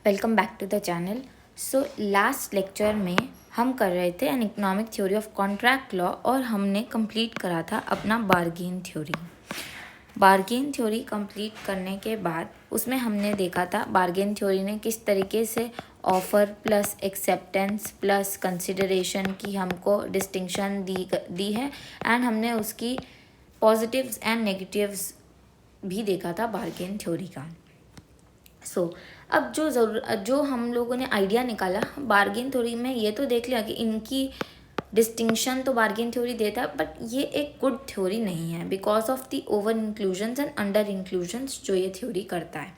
Welcome back to the channel. So last lecture में हम कर रहे थे an economic theory of contract law और हमने कंप्लीट करा था अपना bargain theory. Bargain theory complete करने के बाद उसमें हमने देखा था बार्गेन थ्योरी ने किस तरीके से offer plus acceptance plus consideration की हमको डिस्टिंक्शन दी है एंड हमने उसकी पॉजिटिव्स एंड नेगेटिव्स भी देखा था बार्गेन थ्योरी का। अब जो हम लोगों ने आइडिया निकाला बार्गेन थ्योरी में, ये तो देख लिया कि इनकी डिस्टिंक्शन तो बार्गेन थ्योरी देता है, बट ये एक गुड थ्योरी नहीं है because of the over inclusions and under inclusions जो ये थ्योरी करता है।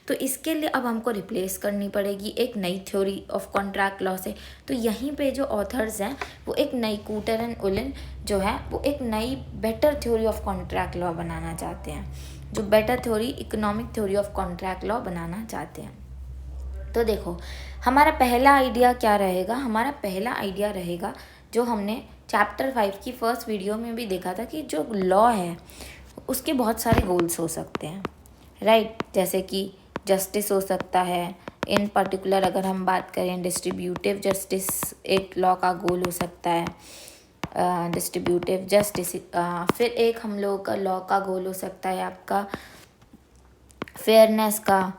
तो इसके लिए अब हमको रिप्लेस करनी पड़ेगी एक नई थ्योरी ऑफ कॉन्ट्रैक्ट लॉ से। तो यहीं पे जो ऑथर्स हैं वो एक नई कूटर एंड उलिन जो है वो एक नई better theory of contract law बनाना चाहते हैं, जो better theory economic theory of contract law बनाना चाहते हैं। तो देखो हमारा पहला आइडिया क्या रहेगा, हमारा पहला आइडिया रहेगा जो हमने चैप्टर 5 की फर्स्ट वीडियो में भी देखा था कि जो लॉ है उसके बहुत सारे गोल्स हो सकते हैं, राइट। जैसे कि जस्टिस हो सकता है, इन पर्टिकुलर अगर हम बात करें डिस्ट्रीब्यूटिव जस्टिस एक लॉ का गोल हो सकता है, डिस्ट्रीब्यूटिव जस्टिस। फिर एक हम लोगों का लॉ का गोल हो सकता है आपका फेयरनेस का।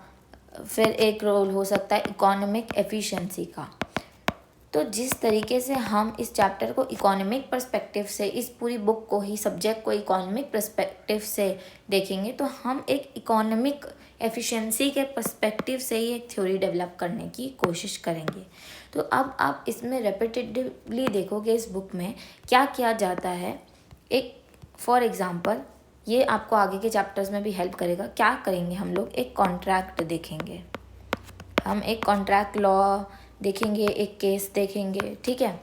फिर एक रोल हो सकता है इकोनॉमिक एफिशिएंसी का। तो जिस तरीके से हम इस चैप्टर को इकोनॉमिक पर्सपेक्टिव से, इस पूरी बुक को ही सब्जेक्ट को इकोनॉमिक पर्सपेक्टिव से देखेंगे तो हम एक इकोनॉमिक एफिशिएंसी के पर्सपेक्टिव से ही एक थ्योरी डेवलप करने की कोशिश करेंगे। तो अब आप इसमें रेपिटेटिवली देखोगे इस बुक में क्या किया जाता है। एक फॉर एग्ज़ाम्पल ये आपको आगे के चैप्टर्स में भी हेल्प करेगा। क्या करेंगे हम लोग, एक कॉन्ट्रैक्ट देखेंगे, हम एक कॉन्ट्रैक्ट लॉ देखेंगे, एक केस देखेंगे, ठीक है।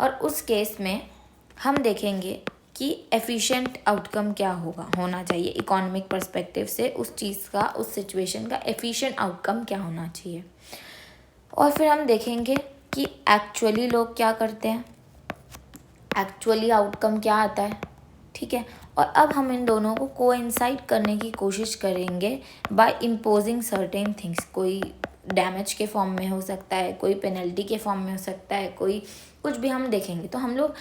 और उस केस में हम देखेंगे कि एफिशिएंट आउटकम क्या होना चाहिए इकोनॉमिक पर्सपेक्टिव से, उस चीज़ का, उस सिचुएशन का एफिशिएंट आउटकम क्या होना चाहिए। और फिर हम देखेंगे कि एक्चुअली लोग क्या करते हैं, एक्चुअली आउटकम क्या आता है, ठीक है। और अब हम इन दोनों को कोइंसाइड करने की कोशिश करेंगे बाय इम्पोजिंग सर्टेन थिंग्स। कोई डैमेज के फॉर्म में हो सकता है, कोई पेनल्टी के फॉर्म में हो सकता है, कोई कुछ भी हम देखेंगे। तो हम लोग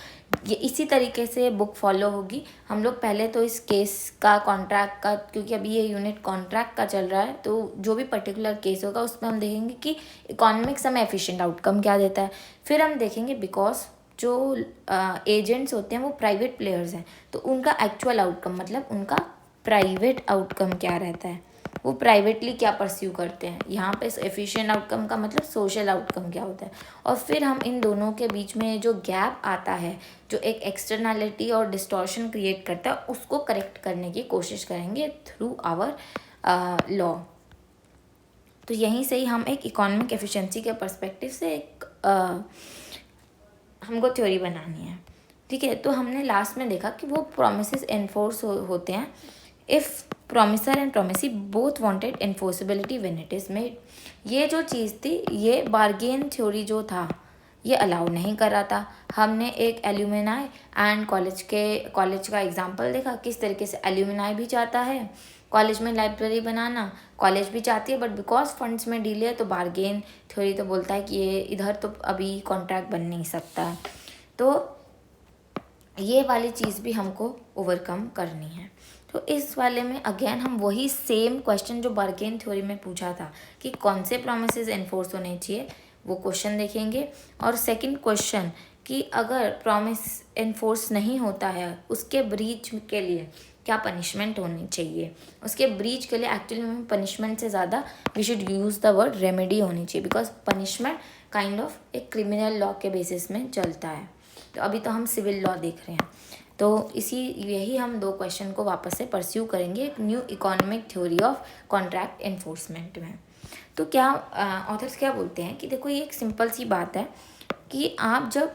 ये इसी तरीके से बुक फॉलो होगी। हम लोग पहले तो इस केस का, कॉन्ट्रैक्ट का, क्योंकि अभी ये यूनिट कॉन्ट्रैक्ट का चल रहा है, तो जो भी पर्टिकुलर केस होगा उसमें हम देखेंगे कि इकोनॉमिक्स हमें एफिशिएंट आउटकम क्या देता है। फिर हम देखेंगे बिकॉज जो एजेंट्स होते हैं वो प्राइवेट प्लेयर्स हैं, तो उनका एक्चुअल आउटकम मतलब उनका प्राइवेट आउटकम क्या रहता है, वो प्राइवेटली क्या परस्यू करते हैं। यहाँ पे एफिशिएंट आउटकम का मतलब सोशल आउटकम क्या होता है। और फिर हम इन दोनों के बीच में जो गैप आता है, जो एक एक्सटर्नैलिटी और डिस्टॉर्शन क्रिएट करता है, उसको करेक्ट करने की कोशिश करेंगे थ्रू आवर लॉ। तो यहीं से ही हम एक इकोनॉमिक एफिशिएंसी के पर्सपेक्टिव से एक हमको थ्योरी बनानी है, ठीक है। तो हमने लास्ट में देखा कि वो प्रोमिसेस एनफोर्स होते हैं if promisor and promisee both wanted enforceability when it is made. ये जो चीज़ थी, ये बार्गेन थ्योरी जो था ये अलाउ नहीं कर रहा था। हमने एक एल्यूमिनाई एंड कॉलेज का एग्जांपल देखा, किस तरीके से एल्यूमिनाई भी चाहता है कॉलेज में लाइब्रेरी बनाना, कॉलेज भी चाहती है, बट बिकॉज फंड्स में डील है तो बार्गेन थ्योरी तो बोलता है कि ये इधर तो अभी कॉन्ट्रैक्ट बन नहीं सकता है। तो ये वाली चीज़ भी हमको ओवरकम करनी है। तो इस वाले में अगेन हम वही सेम क्वेश्चन जो बार्गेन थ्योरी में पूछा था कि कौन से प्रोमिसेस एनफोर्स होने चाहिए, वो क्वेश्चन देखेंगे। और सेकंड क्वेश्चन कि अगर प्रॉमिस एनफोर्स नहीं होता है उसके ब्रीच के लिए क्या पनिशमेंट होनी चाहिए। उसके ब्रीच के लिए एक्चुअली में पनिशमेंट से ज़्यादा we should use the word remedy होनी चाहिए, बिकॉज पनिशमेंट काइंड ऑफ एक क्रिमिनल लॉ के बेसिस में चलता है। तो अभी तो हम सिविल लॉ देख रहे हैं, तो यही हम दो क्वेश्चन को वापस से परस्यू करेंगे एक new economic theory of contract enforcement में। तो क्या ऑथर्स क्या बोलते हैं कि देखो ये एक सिंपल सी बात है कि आप जब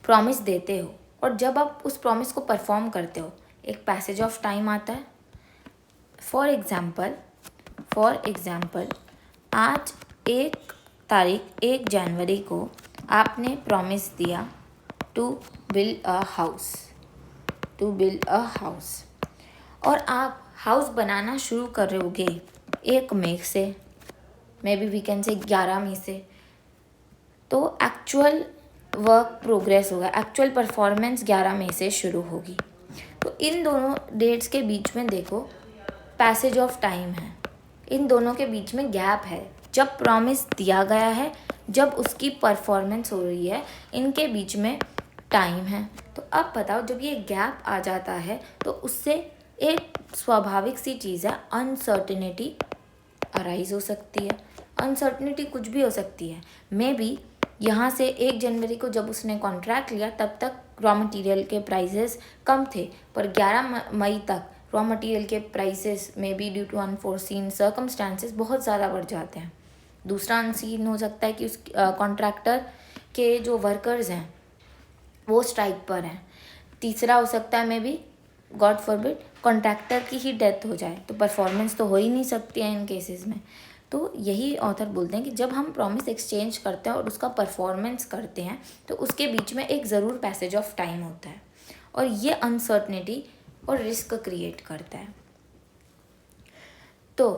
प्रॉमिस देते हो और जब आप उस प्रॉमिस को परफॉर्म करते हो, एक पैसेज ऑफ टाइम आता है। फॉर एग्ज़ाम्पल आज 1 जनवरी को आपने प्रॉमिस दिया टू बिल्ड अ हाउस और आप हाउस बनाना शुरू करोगे 1 मई से, may be we can say 11 मई से। तो एक्चुअल वर्क प्रोग्रेस होगा, एक्चुअल परफॉर्मेंस 11 मई से शुरू होगी। तो इन दोनों डेट्स के बीच में देखो पैसेज ऑफ टाइम है, इन दोनों के बीच में गैप है। जब प्रॉमिस दिया गया है, जब उसकी परफॉर्मेंस हो रही है, इनके बीच में टाइम है। तो अब बताओ, जब ये गैप आ जाता है तो उससे एक स्वाभाविक सी चीज़ है, अनसर्टिनिटी अराइज हो सकती है। अनसर्टिनिटी कुछ भी हो सकती है। मे बी यहाँ से 1 जनवरी को जब उसने कॉन्ट्रैक्ट लिया तब तक रॉ मटेरियल के प्राइसेस कम थे, पर 11 मई तक रॉ मटेरियल के prices may be due to unforeseen circumstances बहुत ज़्यादा बढ़ जाते हैं। दूसरा अनसीन हो सकता है कि उस कॉन्ट्रैक्टर के जो वर्कर्स हैं वो स्ट्राइक पर हैं। तीसरा हो सकता है may be God forbid contractor की ही डेथ हो जाए, तो परफॉर्मेंस तो हो ही नहीं सकती है इन केसेस में। तो यही ऑथर बोलते हैं कि जब हम प्रॉमिस एक्सचेंज करते हैं और उसका परफॉर्मेंस करते हैं तो उसके बीच में एक ज़रूर पैसेज ऑफ टाइम होता है, और ये अनसर्टनिटी और रिस्क क्रिएट करता है। तो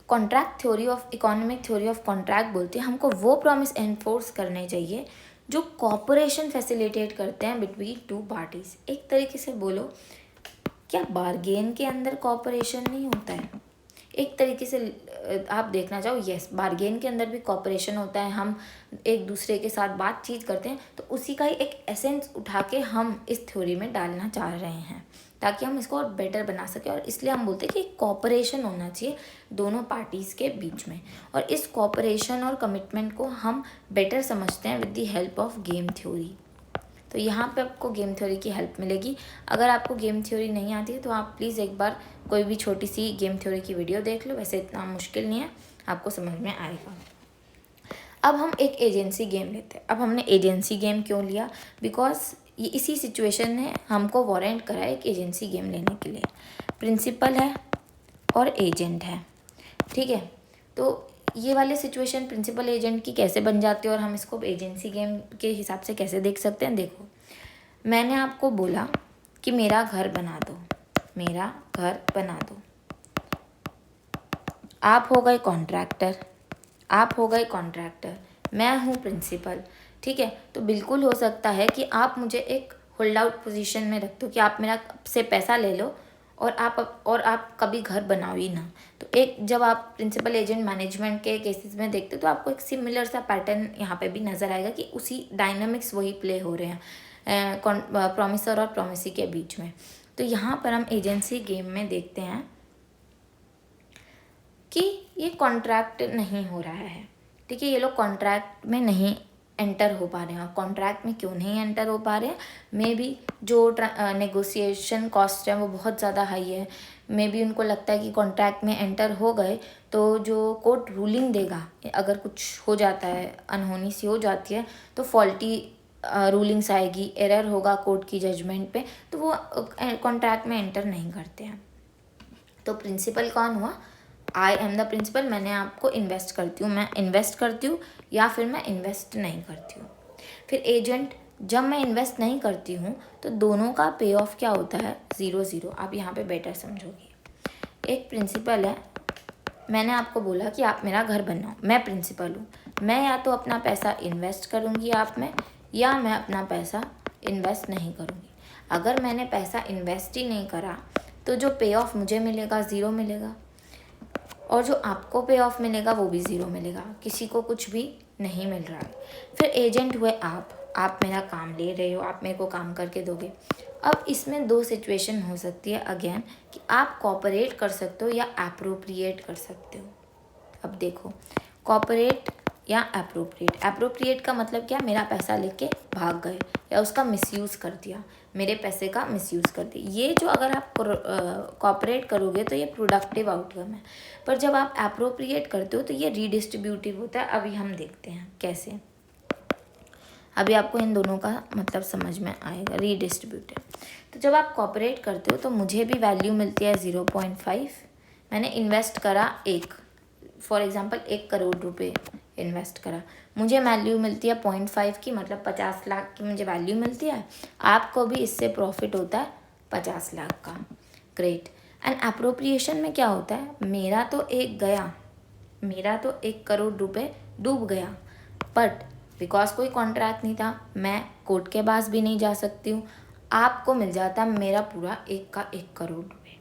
contract theory of economic theory of contract बोलते हैं हमको वो प्रॉमिस एनफोर्स करने चाहिए जो कॉपरेशन फैसिलिटेट करते हैं बिटवीन टू पार्टीज। एक तरीके से बोलो, क्या बार्गेन के अंदर कॉपरेशन नहीं होता है? एक तरीके से आप देखना चाहो, यस, बार्गेन के अंदर भी कॉपरेशन होता है। हम एक दूसरे के साथ बातचीत करते हैं, तो उसी का ही एक एसेंस उठा के हम इस थ्योरी में डालना चाह रहे हैं ताकि हम इसको और बेटर बना सकें। और इसलिए हम बोलते हैं कि कॉपरेशन होना चाहिए दोनों पार्टीज़ के बीच में, और इस कॉपरेशन और कमिटमेंट को हम बेटर समझते हैं with the help of game theory. तो यहाँ पे आपको गेम थ्योरी की हेल्प मिलेगी। अगर आपको गेम थ्योरी नहीं आती है तो आप प्लीज़ एक बार कोई भी छोटी सी गेम थ्योरी की वीडियो देख लो, वैसे इतना मुश्किल नहीं है, आपको समझ में आएगा। अब हम एक एजेंसी गेम लेते हैं। अब हमने एजेंसी गेम क्यों लिया? बिकॉज ये इसी सिचुएशन ने हमको वारंट करा है एक एजेंसी गेम लेने के लिए। प्रिंसिपल है और एजेंट है, ठीक है। तो ये वाले सिचुएशन प्रिंसिपल एजेंट की कैसे बन जाती है और हम इसको एजेंसी गेम के हिसाब से कैसे देख सकते हैं? देखो, मैंने आपको बोला कि मेरा घर बना दो, मेरा घर बना दो। आप हो गए कॉन्ट्रैक्टर, आप हो गए कॉन्ट्रैक्टर, मैं हूँ प्रिंसिपल, ठीक है। तो बिल्कुल हो सकता है कि आप मुझे एक होल्ड आउट पोजीशन में रख दो कि आप मेरा से पैसा ले लो और आप कभी घर बनाओ ही ना। तो एक जब आप प्रिंसिपल एजेंट मैनेजमेंट के केसेस में देखते हो तो आपको एक सिमिलर सा पैटर्न यहाँ पे भी नज़र आएगा कि उसी डायनामिक्स वही प्ले हो रहे हैं प्रॉमिसर और प्रॉमिसी के बीच में। तो यहाँ पर हम एजेंसी गेम में देखते हैं कि ये कॉन्ट्रैक्ट नहीं हो रहा है, ठीक है। ये लोग कॉन्ट्रैक्ट में नहीं एंटर हो पा रहे हैं। और कॉन्ट्रैक्ट में क्यों नहीं एंटर हो पा रहे हैं? मे बी जो नेगोशिएशन कॉस्ट है वो बहुत ज़्यादा हाई है। मे बी उनको लगता है कि कॉन्ट्रैक्ट में एंटर हो गए तो जो कोर्ट रूलिंग देगा, अगर कुछ हो जाता है, अनहोनी सी हो जाती है, तो फॉल्टी रूलिंग्स आएगी, एरर होगा कोर्ट की जजमेंट पे, तो वो कॉन्ट्रैक्ट में एंटर नहीं करते हैं। तो प्रिंसिपल कौन हुआ? आई एम द प्रिंसिपल, मैंने आपको इन्वेस्ट करती हूँ, मैं इन्वेस्ट करती हूँ या फिर मैं इन्वेस्ट नहीं करती हूँ। फिर एजेंट, जब मैं इन्वेस्ट नहीं करती हूँ तो दोनों का पे ऑफ क्या होता है? 0-0। आप यहाँ पे बेटर समझोगे। एक प्रिंसिपल है, मैंने आपको बोला कि आप मेरा घर बनाओ, मैं प्रिंसिपल हूँ, मैं या तो अपना पैसा इन्वेस्ट करूँगी आप में, या मैं अपना पैसा इन्वेस्ट नहीं करूँगी। अगर मैंने पैसा इन्वेस्ट ही नहीं करा तो जो पे ऑफ मुझे मिलेगा 0 मिलेगा, और जो आपको पे ऑफ मिलेगा वो भी 0 मिलेगा, किसी को कुछ भी नहीं मिल रहा है। फिर एजेंट हुए आप मेरा काम ले रहे हो, आप मेरे को काम करके दोगे। अब इसमें 2 सिचुएशन हो सकती है अगेन, कि आप कॉपरेट कर सकते हो या अप्रोप्रिएट कर सकते हो। अब देखो, कॉपरेट या अप्रोप्रिएट का मतलब क्या? मेरा पैसा लेके भाग गए या उसका मिसयूज़ कर दिया, मेरे पैसे का मिसयूज़ कर दिया। ये जो अगर आप कॉपरेट करोगे तो ये प्रोडक्टिव आउटकम है, पर जब आप अप्रोप्रिएट करते हो तो ये रीडिस्ट्रीब्यूटिव होता है। अभी हम देखते हैं कैसे, अभी आपको इन दोनों का मतलब समझ में आएगा। रीडिस्ट्रीब्यूटिव, तो जब आप कॉपरेट करते हो तो मुझे भी वैल्यू मिलती है 0.5, मैंने इन्वेस्ट करा फॉर एग्जांपल 1 करोड़ रुपए इन्वेस्ट करा, मुझे वैल्यू मिलती है 0.5 की, मतलब 50 लाख की मुझे वैल्यू मिलती है। आपको भी इससे प्रॉफिट होता है 50 लाख का। ग्रेट। एंड अप्रोप्रिएशन में क्या होता है? मेरा तो एक गया, मेरा तो 1 करोड़ रुपए डूब गया, बट बिकॉज कोई कॉन्ट्रैक्ट नहीं था, मैं कोर्ट के पास भी नहीं जा सकती हूँ, आपको मिल जाता मेरा पूरा 1 करोड़ रुपए।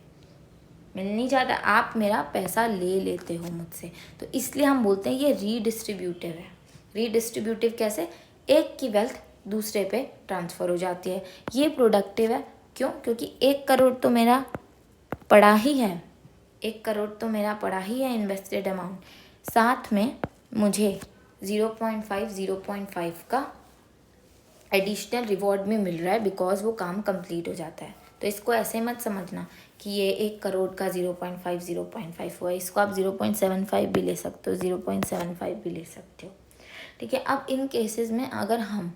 मिल नहीं जाता, आप मेरा पैसा ले लेते हो मुझसे। तो इसलिए हम बोलते हैं ये रीडिस्ट्रीब्यूटिव है। रीडिस्ट्रीब्यूटिव कैसे? एक की वेल्थ दूसरे पे ट्रांसफ़र हो जाती है। ये प्रोडक्टिव है। क्यों? क्योंकि 1 करोड़ तो मेरा पड़ा ही है, 1 करोड़ तो मेरा पड़ा ही है इन्वेस्टेड अमाउंट, साथ में मुझे 0.5 का एडिशनल रिवॉर्ड भी मिल रहा है, बिकॉज वो काम कंप्लीट हो जाता है। तो इसको ऐसे मत समझना कि ये 1 करोड़ का 0.5 हुआ, इसको आप 0.75 भी ले सकते हो, 0.75 भी ले सकते हो। ठीक है। अब इन केसेस में अगर हम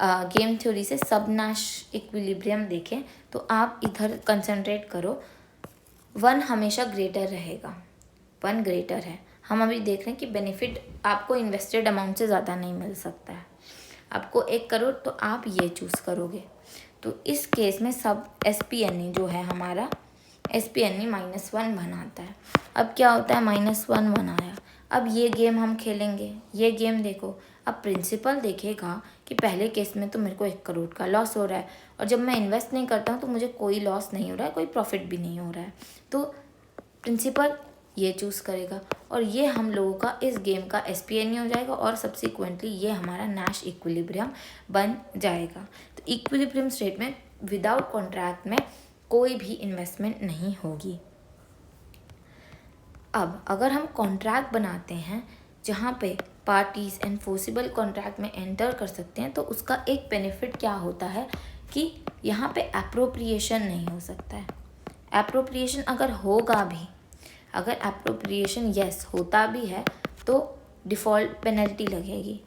गेम थ्योरी से सब नैश इक्विलिब्रियम देखें तो आप इधर कंसंट्रेट करो, 1 हमेशा ग्रेटर रहेगा, 1 ग्रेटर है। हम अभी देख रहे हैं कि बेनिफिट आपको इन्वेस्टेड अमाउंट से ज़्यादा नहीं मिल सकता है। आपको 1 करोड़ तो आप ये चूज़ करोगे। तो इस केस में सब SPNE जो है हमारा, SPNE -1 बनाता है। अब क्या होता है, -1 बनाया, अब ये गेम हम खेलेंगे। ये गेम देखो, अब प्रिंसिपल देखेगा कि पहले केस में तो मेरे को 1 करोड़ का लॉस हो रहा है, और जब मैं इन्वेस्ट नहीं करता हूँ तो मुझे कोई लॉस नहीं हो रहा है, कोई प्रॉफिट भी नहीं हो रहा है। तो प्रिंसिपल ये चूज़ करेगा, और ये हम लोगों का इस गेम का SPNE हो जाएगा, और सब्सिक्वेंटली ये हमारा नैश इक्विलिब्रियम बन जाएगा। तो इक्विलिब्रियम स्टेट में विदाउट कॉन्ट्रैक्ट में कोई भी इन्वेस्टमेंट नहीं होगी। अब अगर हम कॉन्ट्रैक्ट बनाते हैं जहाँ पे पार्टीज़ एनफोर्सिबल कॉन्ट्रैक्ट में एंटर कर सकते हैं, तो उसका एक बेनिफिट क्या होता है कि यहाँ पे एप्रोप्रिएशन नहीं हो सकता है। एप्रोप्रिएशन अगर होगा भी, अगर एप्रोप्रिएशन यस होता भी है तो डिफ़ॉल्ट पेनल्टी लगेगी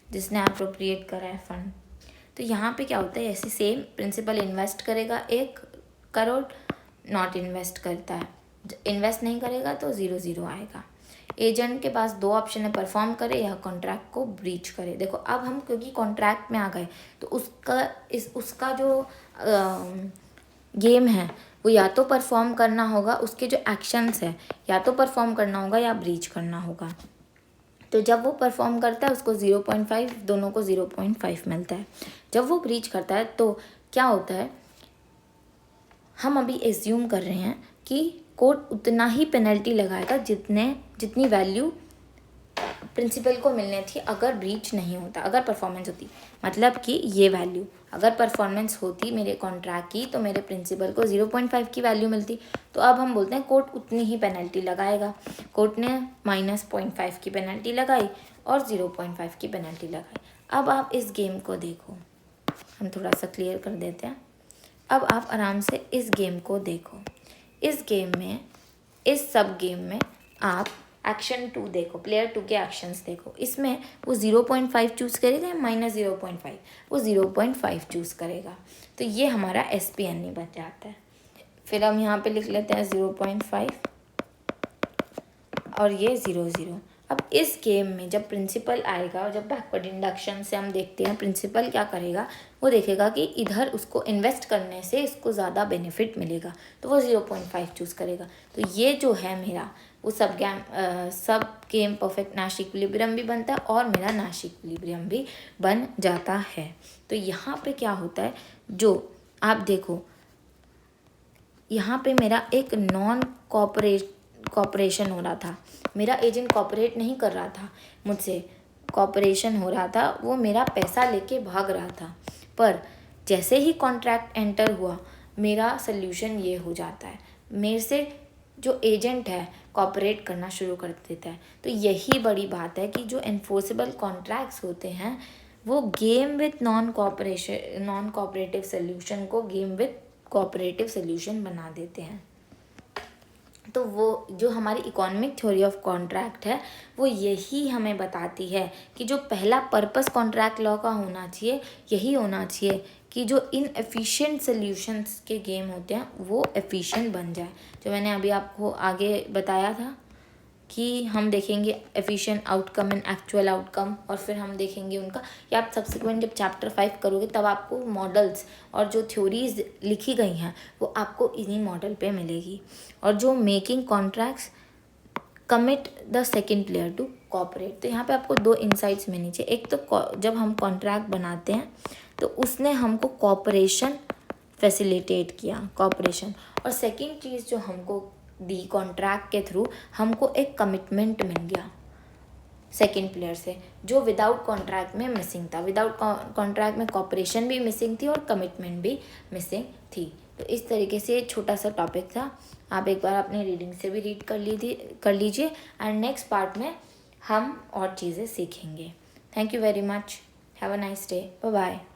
जिसने एप्रोप्रिएट करा है फंड। तो यहाँ पे क्या होता है, ऐसे सेम प्रिंसिपल इन्वेस्ट करेगा 1 करोड़, नॉट इन्वेस्ट करता है, इन्वेस्ट नहीं करेगा तो 0 आएगा। एजेंट के पास 2 ऑप्शन है, परफॉर्म करे या कॉन्ट्रैक्ट को ब्रीच करे। देखो अब हम क्योंकि कॉन्ट्रैक्ट में आ गए तो उसका जो गेम है वो या तो परफॉर्म करना होगा, उसके जो एक्शंस है या तो परफॉर्म करना होगा या ब्रीच करना होगा। तो जब वो परफॉर्म करता है उसको 0.5, दोनों को 0.5 मिलता है। जब वो ब्रीच करता है तो क्या होता है, हम अभी एज्यूम कर रहे हैं कि कोर्ट उतना ही पेनल्टी लगाएगा जितनी वैल्यू प्रिंसिपल को मिलनी थी अगर ब्रीच नहीं होता, अगर परफॉर्मेंस होती। मतलब कि ये वैल्यू अगर परफॉर्मेंस होती मेरे कॉन्ट्रैक्ट की तो मेरे प्रिंसिपल को 0.5 की वैल्यू मिलती। तो अब हम बोलते हैं कोर्ट उतनी ही पेनल्टी लगाएगा। कोर्ट ने -0.5 की पेनल्टी लगाई और 0.5 की पेनल्टी लगाई। अब आप इस गेम को देखो, हम थोड़ा सा क्लियर कर देते हैं। अब आप आराम से इस गेम को देखो। इस गेम में, इस सब गेम में आप एक्शन 2 देखो, प्लेयर 2 के एक्शंस देखो। इसमें वो 0.5 चूज़ करेगा या -0.5, वो 0.5 चूज़ करेगा। तो ये हमारा SPNE बन जाता है। फिर हम यहाँ पे लिख लेते हैं 0.5 और ये 0. अब इस गेम में जब प्रिंसिपल आएगा और जब बैकवर्ड इंडक्शन से हम देखते हैं प्रिंसिपल क्या करेगा, वो देखेगा कि इधर उसको इन्वेस्ट करने से इसको ज़्यादा बेनिफिट मिलेगा, तो वो 0.5 चूज़ करेगा। तो ये जो है मेरा वो सब गेम परफेक्ट नैश इक्विलिब्रियम भी बनता है और मेरा नैश इक्विलिब्रियम भी बन जाता है। तो यहाँ पे क्या होता है, जो आप देखो यहाँ पे मेरा एक नॉन कॉपरेशन हो रहा था, मेरा एजेंट कॉपरेट नहीं कर रहा था मुझसे, कॉपरेशन हो रहा था, वो मेरा पैसा लेके भाग रहा था। पर जैसे ही कॉन्ट्रैक्ट एंटर हुआ मेरा सल्यूशन ये हो जाता है, मेरे से जो एजेंट है कॉपरेट करना शुरू कर देता है। तो यही बड़ी बात है कि जो एनफोर्सेबल कॉन्ट्रैक्ट्स होते हैं वो game with non cooperative solution को गेम विथ कोऑपरेटिव सोल्यूशन बना देते हैं। तो वो जो हमारी इकोनॉमिक थ्योरी ऑफ कॉन्ट्रैक्ट है वो यही हमें बताती है कि जो पहला पर्पस कॉन्ट्रैक्ट लॉ का होना चाहिए यही होना चाहिए कि जो इनएफिशिएंट सॉल्यूशंस के गेम होते हैं वो एफिशिएंट बन जाए। जो मैंने अभी आपको आगे बताया था कि हम देखेंगे efficient outcome and actual outcome, और फिर हम देखेंगे उनका, या आप सब्सिक्वेंट जब चैप्टर 5 करोगे तब आपको मॉडल्स और जो थ्योरीज लिखी गई हैं वो आपको इन्हीं मॉडल पे मिलेगी। और जो making contracts commit the second player to cooperate. तो यहाँ पे आपको दो इंसाइट्स मिलनी चाहिए। एक तो जब हम कॉन्ट्रैक्ट बनाते हैं तो उसने हमको कॉपरेशन फैसिलिटेट किया, कॉपरेशन। और सेकंड चीज़ जो हमको दी कॉन्ट्रैक्ट के थ्रू, हमको एक कमिटमेंट मिल गया सेकंड प्लेयर से, जो विदाउट कॉन्ट्रैक्ट में मिसिंग था। विदाउट कॉन्ट्रैक्ट में कॉपरेशन भी मिसिंग थी और कमिटमेंट भी मिसिंग थी। तो इस तरीके से छोटा सा टॉपिक था। आप एक बार अपनी रीडिंग से भी रीड कर लीजिए एंड नेक्स्ट पार्ट में हम और चीज़ें सीखेंगे। Thank you very much. Have a nice day. Bye bye.